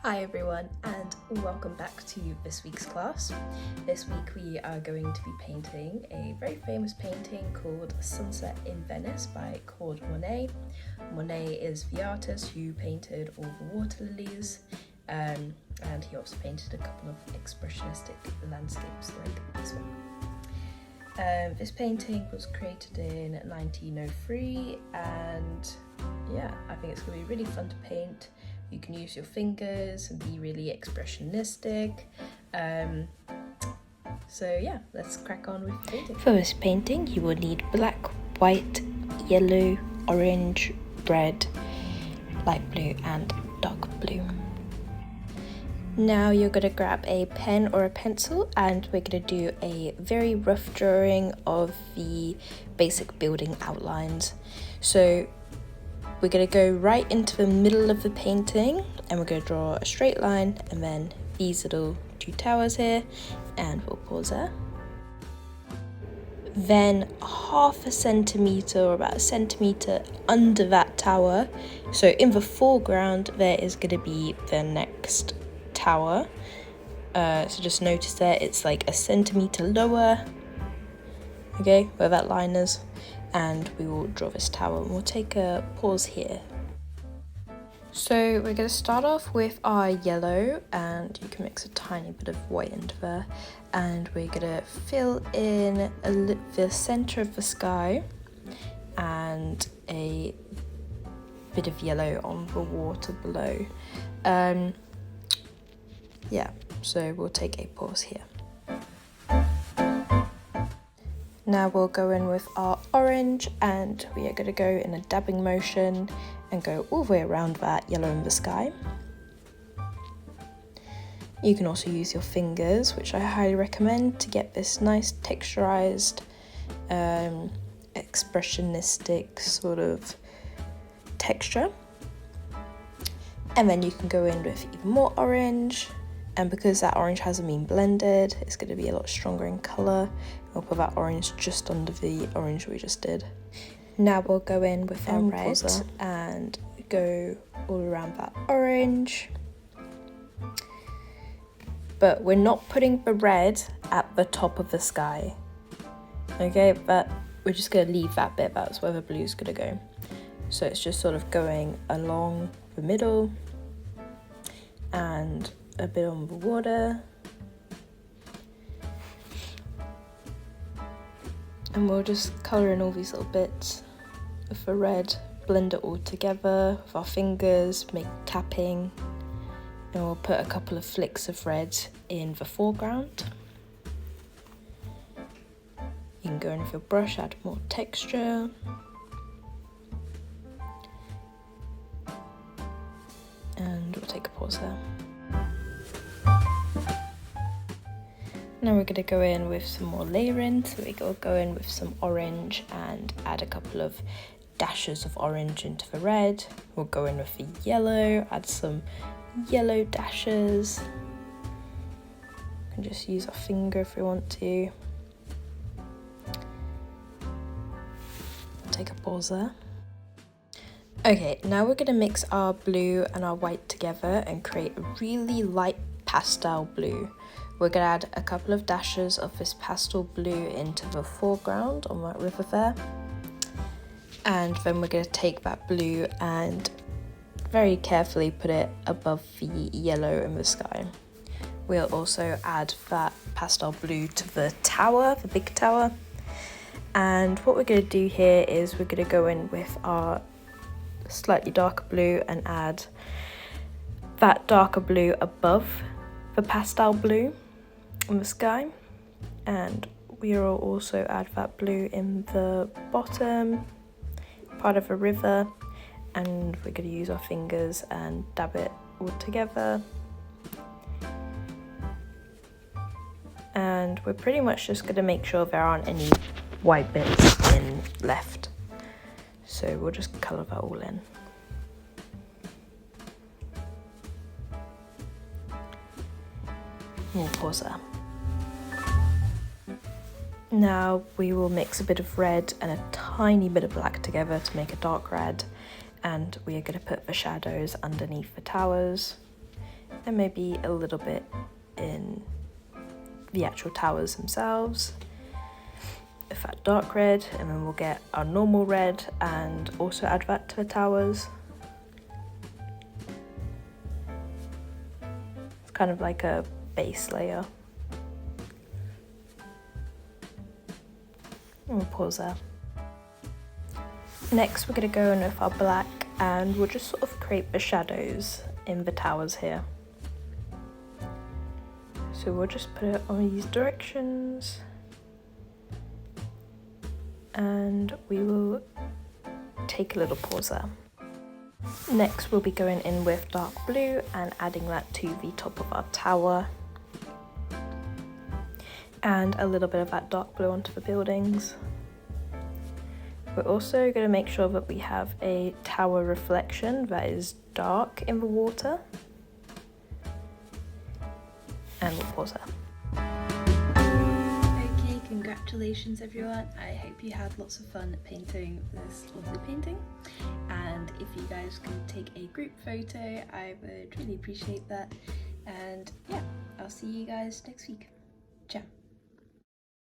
Hi everyone, and welcome back to this week's class. This week we are going to be painting a very famous painting called Sunset in Venice by Claude Monet. Monet is the artist who painted all the water lilies, and he also painted a couple of expressionistic landscapes like this one. This painting was created in 1903, and yeah, I think it's going to be really fun to paint. You can use your fingers and be really expressionistic. So yeah, let's crack on with the painting. For this painting, you will need black, white, yellow, orange, red, light blue and dark blue. Now you're going to grab a pen or a pencil and we're going to do a very rough drawing of the basic building outlines. So we're going to go right into the middle of the painting and we're going to draw a straight line and then these little two towers here, and we'll pause there. Then half a centimetre or about a centimetre under that tower, so in the foreground there is going to be the next tower. So just notice there it's like a centimetre lower, okay, where that line is. And we will draw this tower and we'll take a pause here. So we're going to start off with our yellow, and you can mix a tiny bit of white into there, and we're going to fill in the centre of the sky and a bit of yellow on the water below. Yeah, so we'll take a pause here. Now we'll go in with our orange and we are going to go in a dabbing motion and go all the way around that yellow in the sky. You can also use your fingers, which I highly recommend, to get this nice texturized, expressionistic sort of texture. And then you can go in with even more orange. And because that orange hasn't been blended, it's going to be a lot stronger in colour. We'll put that orange just under the orange we just did. Now we'll go in with our red and go all around that orange. But we're not putting the red at the top of the sky. Okay, but we're just going to leave that bit, that's where the blue's going to go. So it's just sort of going along the middle and a bit on the water, and we'll just colour in all these little bits with the red, blend it all together with our fingers, make tapping, and we'll put a couple of flicks of red in the foreground. You can go in with your brush, add more texture. And we'll take a pause there. Now we're going to go in with some more layering, so we'll go in with some orange and add a couple of dashes of orange into the red. We'll go in with the yellow, add some yellow dashes. You can just use our finger if we want to. Take a pause there. Okay, now we're going to mix our blue and our white together and create a really light pastel blue. We're going to add a couple of dashes of this pastel blue into the foreground on that river there. And then we're going to take that blue and very carefully put it above the yellow in the sky. We'll also add that pastel blue to the tower, the big tower. And what we're going to do here is we're going to go in with our slightly darker blue and add that darker blue above the pastel blue in the sky, and we will also add that blue in the bottom part of the river, and we're going to use our fingers and dab it all together. And we're pretty much just going to make sure there aren't any white bits left, so we'll just colour that all in. We'll pause there. Now we will mix a bit of red and a tiny bit of black together to make a dark red, and we are going to put the shadows underneath the towers. and maybe a little bit in the actual towers themselves. A fat dark red, and then we'll get our normal red and also add that to the towers. It's kind of like a base layer. And we'll pause there. Next we're going to go in with our black and we'll just sort of create the shadows in the towers here. So we'll just put it on these directions and we will take a little pause there. Next we'll be going in with dark blue and adding that to the top of our tower and a little bit of that dark blue onto the buildings. We're also going to make sure that we have a tower reflection that is dark in the water. And we'll pause there. Okay, congratulations everyone. I hope you had lots of fun painting this lovely painting. And if you guys can take a group photo, I would really appreciate that. And yeah, I'll see you guys next week. Ciao.